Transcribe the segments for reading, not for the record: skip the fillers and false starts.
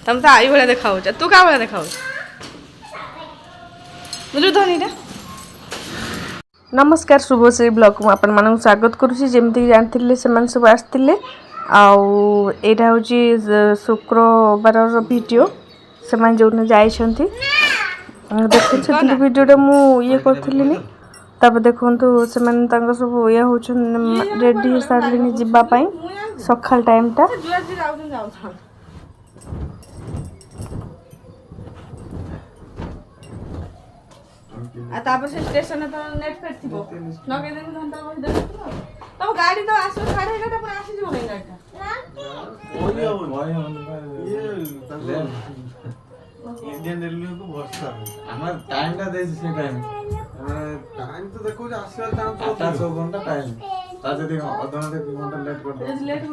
ତମେ ତ ଆଈ ଭଳିଆ ଦେଖାଉଛ। ତୁ କାହା ଭଳିଆ ଦେଖାଉଛୁ ବୁଝୁ ଧନୀଟା। ନମସ୍କାର ଶୁଭଶ୍ରୀ ବ୍ଲଗ୍କୁ ମୁଁ ଆପଣମାନଙ୍କୁ ସ୍ୱାଗତ କରୁଛି। ଯେମିତିକି ଜାଣିଥିଲେ ସେମାନେ ସବୁ ଆସିଥିଲେ। ଆଉ ଏଇଟା ହେଉଛି ଶୁକ୍ରବାରର ଭିଡ଼ିଓ। ସେମାନେ ଯେଉଁଦିନ ଯାଇଛନ୍ତି ଦେଖନ୍ତୁ ସେଦିନ ଭିଡ଼ିଓଟା ମୁଁ ଇଏ କରିଥିଲିନି। ତାପରେ ଦେଖନ୍ତୁ ସେମାନେ ତାଙ୍କର ସବୁ ଇଏ ହେଉଛନ୍ତି ରେଡ଼ି ହେଇସାରିଲେଣି ଯିବା ପାଇଁ। ସକାଳ ଟାଇମ୍ଟା ତାପରେ ସେ ଷ୍ଟେସନରେ ତ ନେଟ୍ ଫେଟ୍ ଥିବ ଲଗେଇଦେବି ଘଣ୍ଟା ବସି ଦେଖୁଥିବ। ତମ ଗାଡ଼ି ତ ଆସିବ 11:30 ପୁଣି ଆସିଯିବ କାଇଁ ଗାଡ଼ିଟା। इंडियन रेलवे को भरोसा हमारा टाइम टा देसी से टाइम तो देखो जे आसीबा टाइम 8 घंटा टाइम ता जदी आधा घंटा 2 घंटा लेट कर दो लेट हो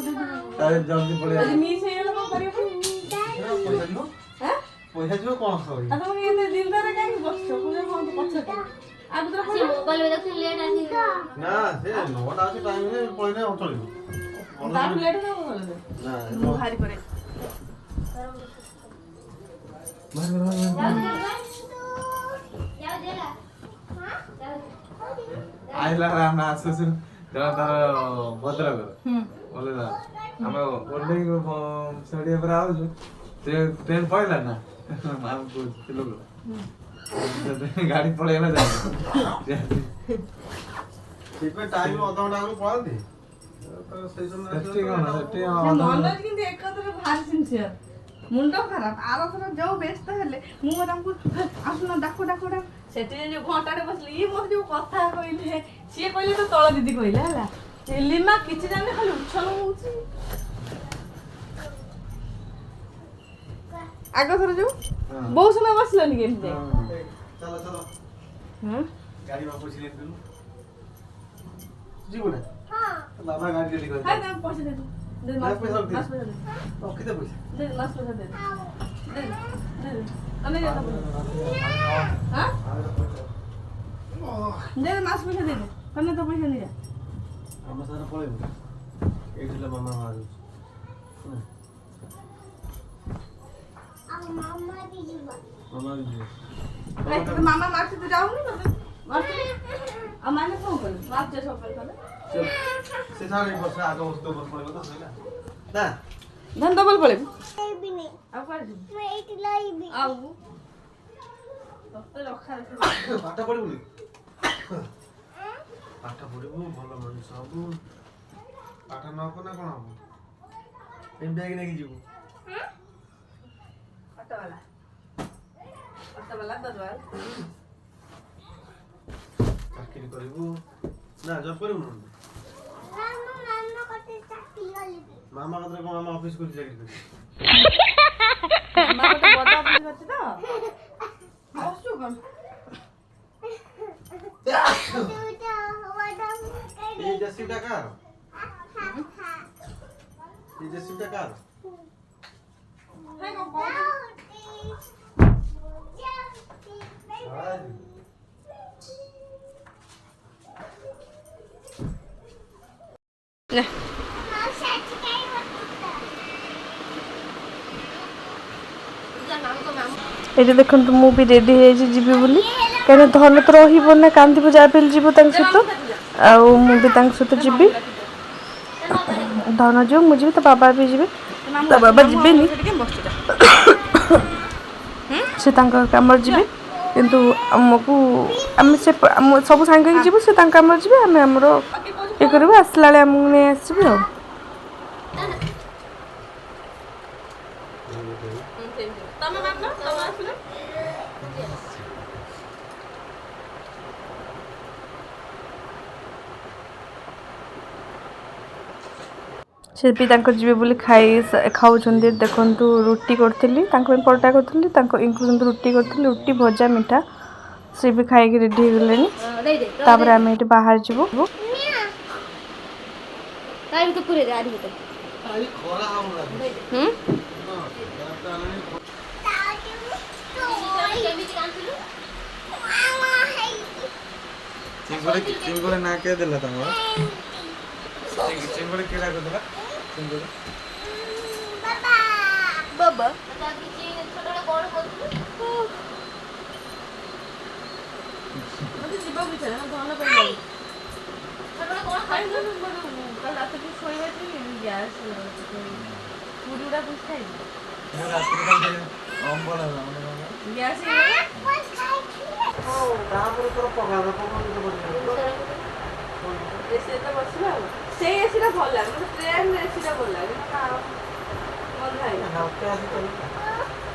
ता जल्दी पड़े आज मिस हे गेला कोन करियो पैसा जो हैं पैसा जो कोन सही आ तुम ये दिन रे काई बसछो कोन कोन पछे आ तो मोबाइल में देखि लेट आसी ना से 9टा आसी टाइम रे पळने चलिबो ता लेट ना बोले ना मु हारी परे आइला राम आसुसु जरा तार भद्रक बोले ना हमें ओल्डे सड़िया पर आउछु ट्रेन पळला ना हम को लोग गाड़ी पळेला जा ठीक टाइम आधा घंटा आगु पळांती तो सही समय सेठी मनोज किंतु एकत्र भारी सिंसियर मुंडो खराब आरो थरा जो व्यस्त हेले मु हमको आसुना डाको डाको डाक सेठी जो घंटाडे बसली ई मोर जो कथा कइले सी कइले तो तळ दीदी कइले हला लिमा किछि जाने खाली उछल होउची आगो थरा जो बहुत समय बसलनी केमते चलो चलो हां गाड़ी में पूछ ले तू जीबो ना हां बाबा गाड़ी रेडी कर हां ना पैसा दे दे मास पैसा दे ओ किते पैसा दे मास पैसा दे दे दे अने जा हां दे मास पैसा दे तने तो पैसा नहीं जा हम सारा पळेबो एठले मामा मारू मामा दीजिबा मामा जी तो मामा मारते तो जाऊंगी तो मारते अब मैंने कौन कर मार जे सब कर से सारे बस आगे वस्तु बस पड़ेगा तो सही ना धन डबल पड़े भी नहीं अब कर दे मैं एक लाई भी आओ तो रखा पाटा पड़िबो पाटा पड़िबो भलो मनी सब पाटा न को ना कोन हो एम बैग नेकी जीवो ऑटो वाला ददवाल चाकरी करिबो ना जब करिबो न मामा मामा कते चाकरी वाली मामा कतरे को मामा ऑफिस को चाकरी कर मामा तो बड़ा ऑफिस करते तो बसु कौन ये जैसी टकार ये जैसी टकार है कौन कौन ले ये देखो मु भी रेडी है जीवी बोली कहीं धन तो रही ना कांदी जा जीव सहित सहित जीवी धन जो मुझे तो बाबा भी जी तो बाबा जीवेनि से कम जी किंतु आमको आम से सब सांगे जीव से कम जी आम आमर ये कर आसला बेले आमको नहीं आसबी आ से भी जीवे बोली खाई खाऊँ देखु रुटी करी परोटा करी इंक्लूड रुटी करी रुटी भजा मिठा सी भी खाई रेडी हो गले आम ये बाहर जीवु चिंगुड़ी ना के देला तमरा चिंगुड़ी केला को देला चिंगुड़ी बाबा ବାବା ମତେ ଯିବାକୁ ଇଚ୍ଛା ନାହିଁ ଧନ ପାଇଁ ଯାଉଛି କାଲି ରାତିରେ ଶୋଇବାଥିଲି ଗ୍ୟାସ୍ ପୁରୀ ଗୁଡ଼ା ବୁଝି ଖାଇବି ଗ୍ୟାସ୍ ଏସିରେ ତ ବସିବା ଆଉ ସେଇ ଏସିଟା ଭଲ ଲାଗେ ମୋତେ ଟ୍ରେନରେ ଏସିଟା ଭଲ ଲାଗେ ଗନ୍ଧ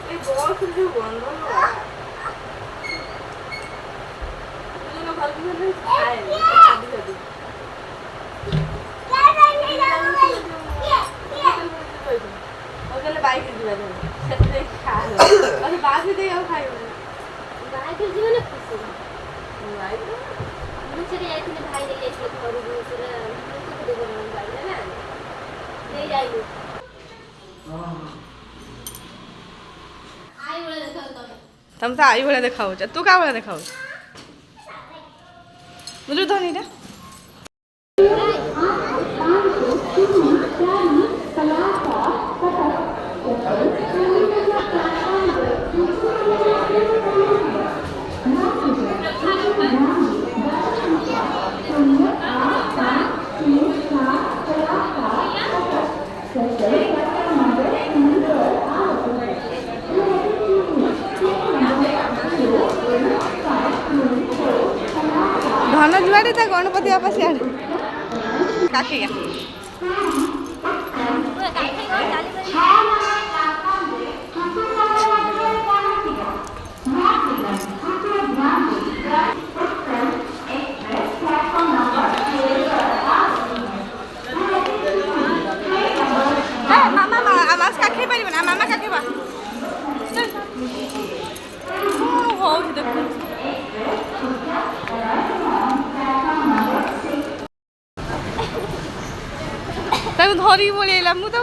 ଏଇ ବସ୍ରେ ଯୋଉ ଗନ୍ଧ ଘରକୁ ଗଲେ ଖାଏନି ଛାଡ଼ି ଛାଡ଼ି ବାଇକ୍ ଯିବା ସେଥିରେ ଖାଏ ବାଇକ୍ ଦେଇ ଆଉ ଖାଇବନି ବାଇକ୍ ଯିବ ନା ଖୁସି ମୁଁ ସେଠି ଯାଇଥିଲି ଭାଇ ନେଇ ଯାଇଥିଲେ ଘରକୁ ସେଟା ବାଇକ୍ ନା ନେଇ ଯାଇନି ଆଇ ଭଳିଆ ଦେଖାଯାଉ ତମେ ତ ଆଇ ଭଳିଆ ଦେଖାଉଛ ତୁ କାହା ଭଳିଆ ଦେଖାଉଛୁ ବୁଝୁ ଧନୀଟା ଧନ ଯୁଆଡ଼େ ତା ଗଣପତି ବାପା ସିଆଡ଼େ କାକିଆ ମାମା ମାଉସୀ କାଖେଇ ପାରିବ ନା ମାମା କାଖେଇବା ହଉଛି ଦେଖୁ ତାକୁ ଧରିକି ପଳେଇଲା ମୁଁ ତ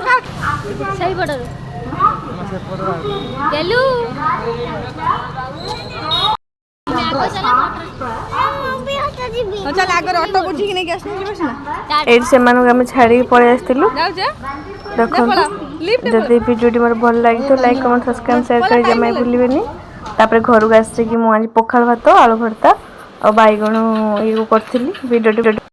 ସେଇପଟରୁ ଗେଲୁ ଚାଲ ଆଗରେ ଅଟୋ ବୁଝିକି ନେଇକି ଆସିନି ଯିବ ସିନା ଏଇଠି ସେମାନଙ୍କୁ ଆମେ ଛାଡ଼ିକି ପଳେଇ ଆସିଥିଲୁ ଦେଖନ୍ତୁ ଯଦି ଭିଡ଼ିଓଟି ମୋର ଭଲ ଲାଗିଥିବ ଲାଇକ୍ କମେଣ୍ଟ ସବସ୍କ୍ରାଇବ୍ ସେୟାର କରି ଜମା ଭୁଲିବେନି ତାପରେ ଘରକୁ ଆସିକି ମୁଁ ଆଜି ପଖାଳ ଭାତ ଆଳୁ ଭର୍ତ୍ତା ଆଉ ବାଇଗଣ ଇଏ କରିଥିଲି ଭିଡ଼ିଓଟି